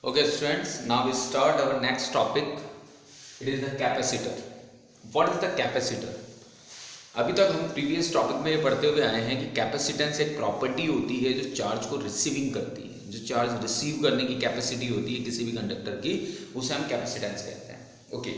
Okay, students, now we start our next topic. It is the capacitor. What is the capacitor? अभी तक हम previous topic में ये पढ़ते हुए आए हैं कि कैपेसिटेंस एक प्रॉपर्टी होती है जो चार्ज को रिसीविंग करती है, जो चार्ज रिसीव करने की कैपेसिटी होती है किसी भी कंडक्टर की, उसे हम कैपेसिटेंस कहते हैं. ओके,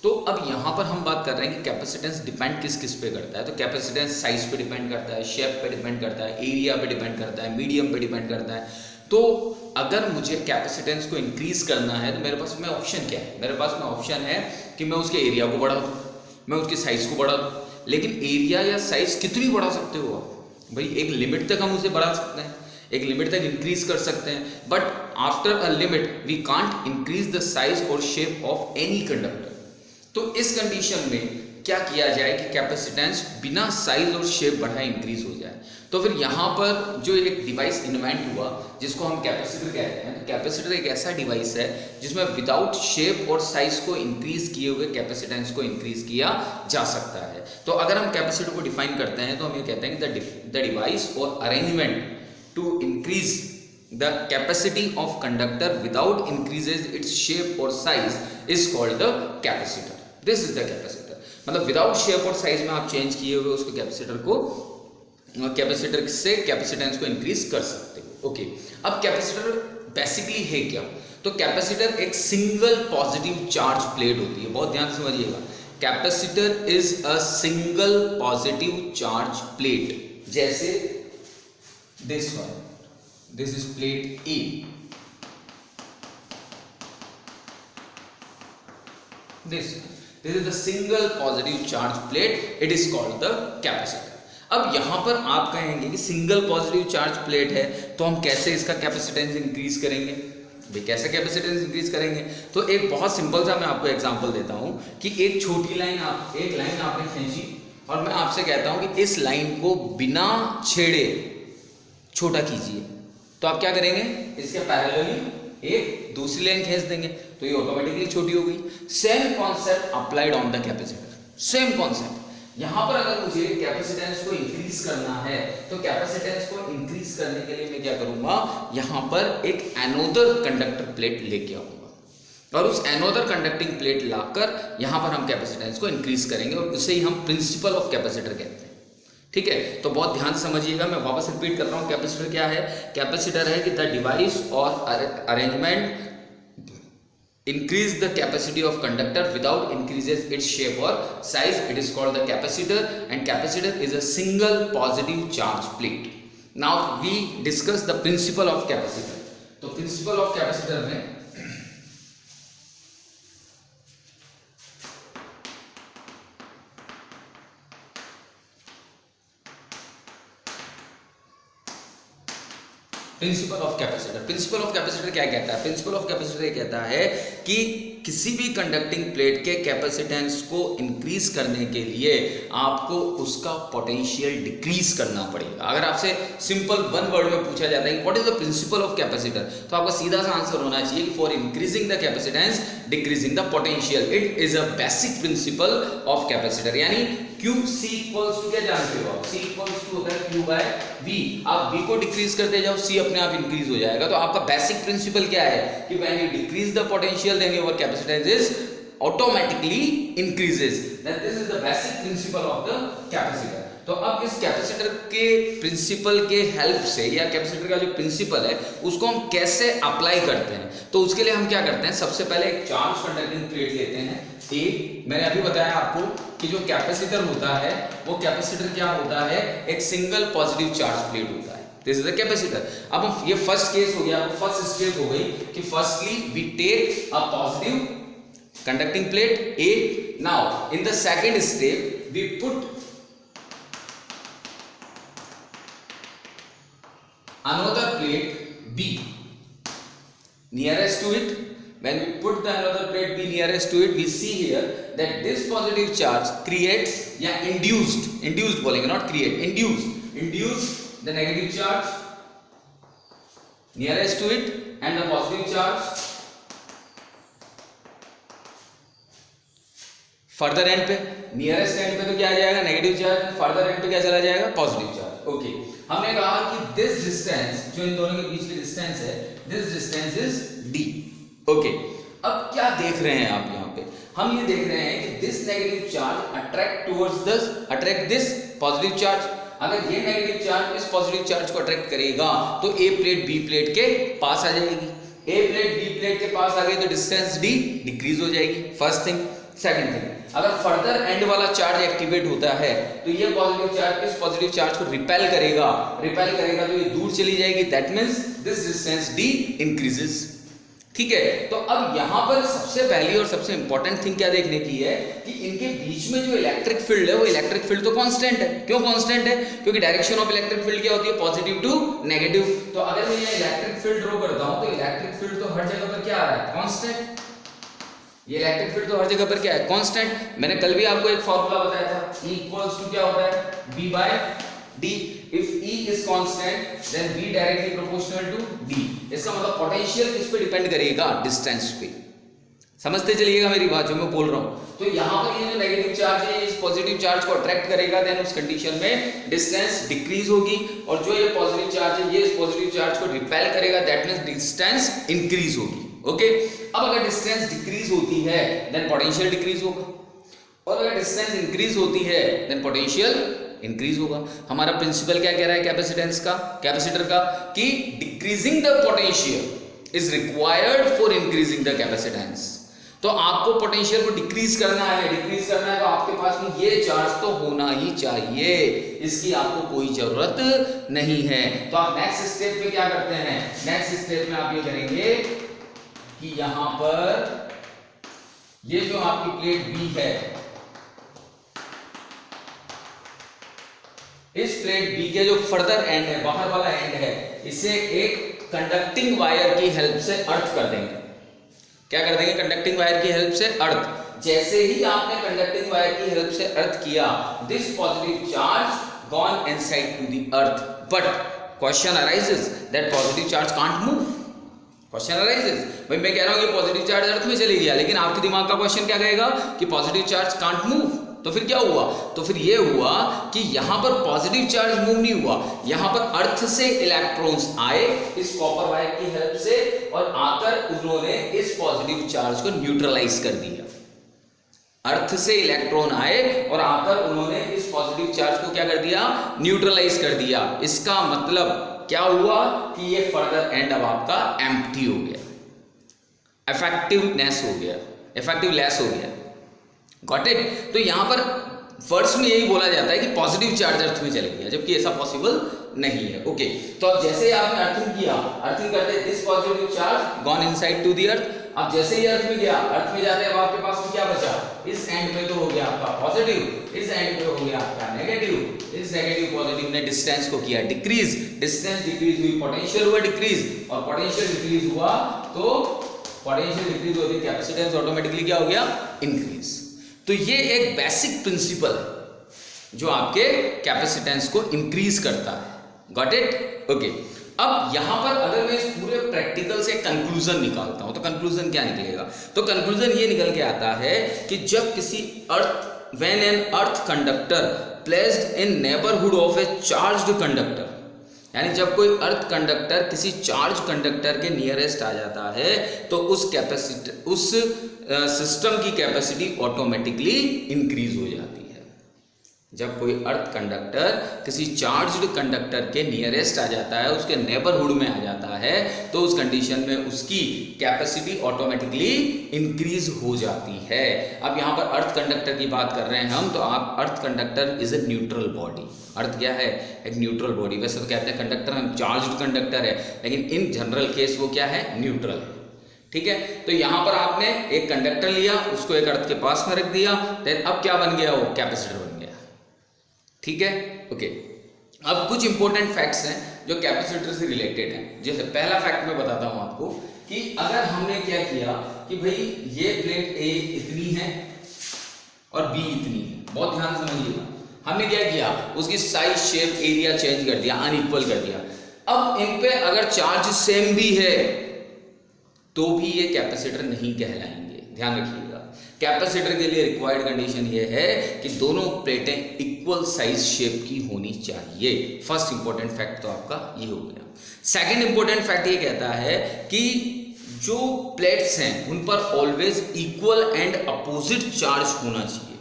तो अब यहाँ पर हम बात कर रहे हैं कि कैपेसिटेंस डिपेंड किस किस पे करता है. तो कैपेसिटेंस साइज पे डिपेंड करता है, शेप पे डिपेंड करता है, एरिया पे डिपेंड करता है, मीडियम पे डिपेंड करता है. तो अगर मुझे कैपेसिटेंस को इंक्रीज करना है तो मेरे पास में ऑप्शन क्या है? मेरे पास में ऑप्शन है कि मैं उसके एरिया को बढ़ा दूँ, मैं उसकी साइज को बढ़ा दूँ. लेकिन एरिया या साइज कितनी बढ़ा सकते हो आप? भाई एक लिमिट तक हम उसे बढ़ा सकते हैं, एक लिमिट तक इंक्रीज कर सकते हैं, but after a limit we can't increase the size और शेप ऑफ एनी कंडक्टर. तो इस कंडीशन में क्या किया जाए कि कैपेसिटेंस बिना साइज और शेप बढ़ाए इंक्रीज हो जाए. तो फिर यहाँ पर जो एक डिवाइस इन्वेंट हुआ जिसको हम कैपेसिटर कहते हैं. कैपेसिटर एक ऐसा डिवाइस है जिसमें विदाउट शेप और साइज को इंक्रीज किए हुए कैपेसिटेंस को इंक्रीज किया जा सकता है. तो अगर हम कैपेसिटर को डिफाइन करते हैं तो हम ये कहते हैं कि द डिवाइस और arrangement to increase the capacity of conductor without increases its shape और size is called the capacitor. This is the capacitor. मतलब विदाउट शेप और साइज में आप चेंज किए हुए उसको कैपेसिटर से कैपेसिटेंस को इंक्रीज कर सकते हो. ओके, अब कैपेसिटर बेसिकली है क्या? तो कैपेसिटर एक सिंगल पॉजिटिव चार्ज प्लेट होती है. बहुत ध्यान से समझिएगा, capacitor is a single positive charge plate. जैसे this one, this is plate A, this is the single positive charge plate, it is called the capacitor. अब यहाँ पर आप कहेंगे कि सिंगल पॉजिटिव चार्ज प्लेट है तो हम कैसे इसका कैपेसिटेंस इंक्रीज करेंगे? भाई कैसे कैपेसिटेंस इंक्रीज करेंगे? तो एक बहुत सिंपल सा मैं आपको एग्जांपल देता हूँ कि एक छोटी लाइन एक लाइन आपने खींची और मैं आपसे कहता हूँ कि इस लाइन को बिना छेड़े छोटा कीजिए. तो आप क्या करेंगे? इसके पैरेलली एक दूसरी लाइन खींच देंगे तो ये ऑटोमेटिकली छोटी हो गई. Same concept applied on the capacitor. Same concept यहां पर अगर मुझे कैपेसिटेंस को इंक्रीज करना है तो कैपेसिटेंस को इंक्रीज करने के लिए मैं क्या करूंगा? यहां पर एक एनोदर कंडक्टर प्लेट लेके आऊंगा और उस एनोदर कंडक्टिंग प्लेट लाकर यहां पर हम कैपेसिटेंस को इंक्रीज करेंगे और उसे ही हम प्रिंसिपल ऑफ कैपेसिटर कहते हैं. ठीक है, तो बहुत ध्यान से समझिएगा. मैं वापस रिपीट कर रहा हूँ, कैपेसिटर क्या है? कैपेसिटर है कि द डिवाइस और arrangement increase the capacity of conductor without increases its shape or size, it is called the capacitor, and capacitor is a single positive charge plate. Now we discuss the principle of capacitor. तो principle of capacitor में principle of capacitor. Principle of capacitor क्या कहता है? Principle of capacitor ये कहता है कि किसी भी कंडक्टिंग प्लेट के कैपेसिटेंस को इंक्रीज करने के लिए आपको उसका पोटेंशियल डिक्रीज करना पड़ेगा. अगर आपसे सिंपल वन वर्ड में पूछा जाता है कि what is the principle of capacitor, तो आपका सीधा सा आंसर होना चाहिए कि for increasing the capacitance decreasing the potential. It is a basic principle of capacitor. यानी Q C इक्वल्स टू क्या जानते हो आप? C इक्वल्स टू होता है Q बाय V. आप V को डिक्रीज करते जाओ, C अपने आप इंक्रीज हो जाएगा. तो आपका बेसिक प्रिंसिपल क्या है कि when you decrease the potential then your capacitance is automatically increases. That this is the basic principle of the capacitor. तो अब इस कैपेसिटर के प्रिंसिपल के हेल्प से या कैपेसिटर का जो प्रिंसिपल है उसको हम कैसे अप्लाई करते हैं? तो उसके लिए हम क्या करते हैं? सबसे पहले एक चार्ज कंडक्टिंग प्लेट लेते हैं. मैंने अभी बताया आपको कि जो कैपेसिटर होता है वो कैपेसिटर क्या होता है? एक सिंगल पॉजिटिव चार्ज प्लेट होता है. This is the capacitor. अब ये फर्स्ट केस हो गया, फर्स्ट स्टेप हो गई कि firstly we take a positive conducting plate A. Now in the second step we put another plate B nearest to it. When we put the another plate B nearest to it, we see here that this positive charge creates या induced बोलेंगे, not create, induced the negative charge nearest to it and the positive charge further and पे. Nearest and पे तो क्या आ जाएगा? Negative charge. Further and पे क्या चला जाएगा? Positive charge. ओके, हमने कहा कि दिस डिस्टेंस, जो इन दोनों के बीच की डिस्टेंस है, this distance is d। Okay, अब क्या देख रहे हैं आप यहाँ पे? हम ये देख रहे हैं कि this negative charge attract this positive charge. अगर ये नेगेटिव चार्ज इस पॉजिटिव चार्ज को अट्रैक्ट करेगा तो ए प्लेट बी प्लेट के पास आ जाएगी। ए प्लेट बी प्लेट के पास आ गई तो डिस्टेंस d डिक्रीज हो जाएगी, फर्स्ट थिंग। सेकंड थिंग, अगर फर्दर एंड वाला चार्ज एक्टिवेट होता है तो ये पॉजिटिव चार्ज इस पॉजिटिव चार्ज को रिपेल करेगा तो ये दूर चली जाएगी, that means this distance d increases. ठीक है, तो अब यहां पर सबसे पहली और सबसे इंपॉर्टेंट थिंग क्या देखने की है कि इनके बीच में जो इलेक्ट्रिक फील्ड है वो इलेक्ट्रिक फील्ड तो कांस्टेंट है। क्यों कांस्टेंट है? क्योंकि डायरेक्शन ऑफ इलेक्ट्रिक फील्ड क्या होती है? Positive to negative. तो अगर मैं ये इलेक्ट्रिक फील्ड ड्रॉ करता हूं तो इलेक्ट्रिक फील्ड तो हर जगह पर क्या आ रहा है? कांस्टेंट। ये इलेक्ट्रिक फील्ड तो हर जगह पर क्या है? कांस्टेंट। मैंने कल भी आपको एक फार्मूला बताया था, E इक्वल्स टू क्या होता है? B by D। If E is constant, then V directly proportional to D। इसका मतलब पोटेंशियल किस पे डिपेंड करेगा? डिस्टेंस पे। समझते चलिएगा मेरी बात जो मैं बोल रहा हूं। तो यहाँ पर ये जो नेगेटिव चार्ज है इस पॉजिटिव चार्ज को अट्रैक्ट करेगा, देन उस कंडीशन में डिस्टेंस डिक्रीज होगी, और जो ये पॉजिटिव चार्ज है ये इस पॉजिटिव चार्ज को रिपेल करेगा, दैट मींस डिस्टेंस इंक्रीज होगी। ओके, अब अगर डिस्टेंस डिक्रीज होती है देन पोटेंशियल डिक्रीज होगा, और अगर डिस्टेंस इंक्रीज होती है देन पोटेंशियल इंक्रीज होगा। हमारा प्रिंसिपल क्या कह रहा है कैपेसिटर का कि decreasing the potential is required for increasing the capacitance. तो आपको पोटेंशियल को डिक्रीज करना है तो आपके पास में ये चार्ज तो होना ही चाहिए, इसकी आपको कोई जरूरत नहीं है। तो आप नेक्स्ट स्टेप में क्या करते हैं? नेक्स्ट स्टेप में आप ये करेंगे कि यहां पर ये जो आपकी प्लेट बी है, इस प्लेट बी के जो फर्दर एंड है, बाहर वाला एंड है, इसे एक कंडक्टिंग वायर की हेल्प से अर्थ कर देंगे। क्या कर देंगे? कंडक्टिंग वायर की हेल्प से अर्थ। जैसे ही आपने कंडक्टिंग वायर की हेल्प से अर्थ किया, this positive charge gone inside to the earth, but question arises that positive charge can't move. Question arises, भाई मैं कह रहा हूं कि पॉजिटिव चार्ज अर्थ में चली गया, लेकिन आपके दिमाग का क्वेश्चन क्या कहेगा कि पॉजिटिव चार्ज कांट मूव। तो फिर क्या हुआ? तो फिर ये हुआ कि यहां पर पॉजिटिव चार्ज मूव नहीं हुआ, यहां पर अर्थ से इलेक्ट्रॉन्स आए इस कॉपर वायर की हेल्प से, और आकर उन्होंने इस पॉजिटिव चार्ज को न्यूट्रलाइज कर दिया। अर्थ से इलेक्ट्रॉन आए और आकर उन्होंने इस पॉजिटिव चार्ज को क्या कर दिया? न्यूट्रलाइज कर दिया। इसका मतलब क्या हुआ कि ये फर्दर एंड अब आपका एम्प्टी हो गया, इफेक्टिवनेस हो गया, इफेक्टिवलेस हो गया। Got it? तो यहां पर वर्ड्स में यही बोला जाता है कि पॉजिटिव चार्ज अर्थ में चले गया, जबकि ऐसा पॉसिबल नहीं है। ओके, तो अब जैसे ही आपने अर्थिंग किया, अर्थिंग करते this positive charge gone inside to the earth. अब जैसे ही अर्थ में गया, अर्थ में जाते अब आपके पास में क्या बचा? इस एंड में तो हो गया आपका पॉजिटिव, इस एंड में हो गया आपका नेगेटिव। इस नेगेटिव पॉजिटिव ने डिस्टेंस को किया डिक्रीज, डिस्टेंस डिक्रीज हुई, पोटेंशियल हुआ डिक्रीज, और पोटेंशियल डिक्रीज हुआ तो पोटेंशियल डिक्रीज होती है, कैपेसिटेंस ऑटोमेटिकली क्या हो गया? इंक्रीज। तो ये एक बेसिक प्रिंसिपल है जो आपके कैपेसिटेंस को इंक्रीज करता है। Got it? ओके, अब यहां पर अगर मैं इस पूरे प्रैक्टिकल से कंक्लूजन निकालता हूं तो कंक्लूजन क्या निकलेगा? तो कंक्लूजन ये निकल के आता है कि जब किसी when an earth conductor placed in neighbourhood of A charged conductor, यानी जब कोई अर्थ कंडक्टर किसी चार्ज कंडक्टर के नियरेस्ट आ जाता है तो उस सिस्टम की कैपेसिटी ऑटोमेटिकली इंक्रीज हो जाती है। जब कोई अर्थ कंडक्टर किसी चार्ज्ड कंडक्टर के नियरेस्ट आ जाता है, उसके नेबरहुड में आ जाता है, तो उस कंडीशन में उसकी कैपेसिटी ऑटोमेटिकली इंक्रीज हो जाती है। अब यहाँ पर अर्थ कंडक्टर की बात कर रहे हैं हम, तो आप earth conductor is a neutral body. Earth क्या है? एक न्यूट्रल बॉडी। वैसे तो कहते हैं कंडक्टर हम चार्ज्ड कंडक्टर है, लेकिन इन जनरल केस वो क्या है? न्यूट्रल है। ठीक है, तो यहां पर आपने एक कंडक्टर लिया, उसको एक अर्थ के पास में रख दिया, देन अब क्या बन गया? वो कैपेसिटर बन गया। ठीक है, ओके। अब कुछ इंपॉर्टेंट फैक्ट्स हैं जो कैपेसिटर से रिलेटेड हैं। जैसे पहला फैक्ट मैं बताता हूं आपको कि अगर हमने क्या किया कि भाई ये प्लेट ए इतनी है और बी इतनी है, बहुत ध्यान समझिएगा। हमने क्या किया? उसकी साइज, शेप, एरिया चेंज कर दिया, अनइक्वल कर दिया। अब इन पे अगर चार्ज सेम भी है तो भी ये कैपेसिटर नहीं कहलाएंगे। ध्यान रखिएगा, कैपेसिटर के लिए रिक्वायर्ड कंडीशन ये है कि दोनों प्लेटें इक्वल साइज शेप की होनी चाहिए। फर्स्ट इंपॉर्टेंट फैक्ट तो आपका ये हो गया। सेकंड इंपॉर्टेंट फैक्ट ये कहता है कि जो प्लेट्स हैं उन पर always equal and opposite charge होना चाहिए।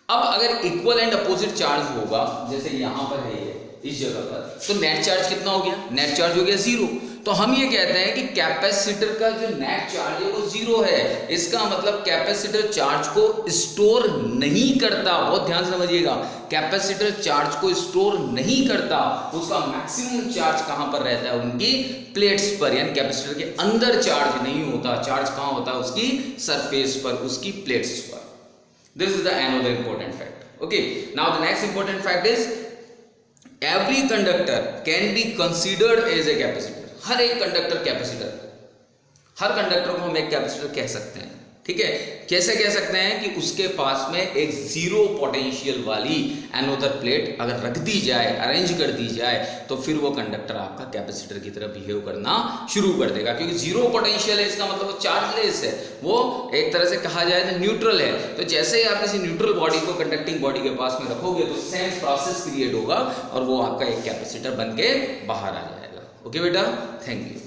अब अगर इक्वल एंड अपोजिट चार्ज होगा, जैसे यहां पर है ये इस जगह पर, तो नेट चार्ज कितना हो गया? नेट चार्ज हो गया 0। तो हम ये कहते हैं कि कैपेसिटर का जो नेट चार्ज है वो 0 है। इसका मतलब कैपेसिटर चार्ज को स्टोर नहीं करता। बहुत ध्यान से समझिएगा, कैपेसिटर चार्ज को स्टोर नहीं करता। उसका मैक्सिमम चार्ज कहां पर रहता है? उनकी प्लेट्स पर, यानी कैपेसिटर के अंदर चार्ज नहीं होता। चार्ज कहां होता है? उसकी सरफेस पर, उसकी प्लेट्स पर। This is the another important fact. Okay, now the next important fact is every conductor can be considered as a capacitor. हर एक कंडक्टर कैपेसिटर, हर कंडक्टर को हम एक कैपेसिटर कह सकते हैं। ठीक है, कैसे कह सकते हैं कि उसके पास में एक 0 पोटेंशियल वाली एनोदर प्लेट अगर रख दी जाए, अरेंज कर दी जाए, तो फिर वो कंडक्टर आपका कैपेसिटर की तरह बिहेव करना शुरू कर देगा। क्योंकि 0 पोटेंशियल है, इसका मतलब वो चार्जलेस है, वो एक तरह से कहा जाए तो न्यूट्रल है। तो जैसे ही आप किसी न्यूट्रल बॉडी को कंडक्टिंग बॉडी के पास में रखोगे तो सेम प्रोसेस क्रिएट होगा और वो आपका एक कैपेसिटर बन के बाहर आ जाएगा। ओके बेटा, थैंक यू।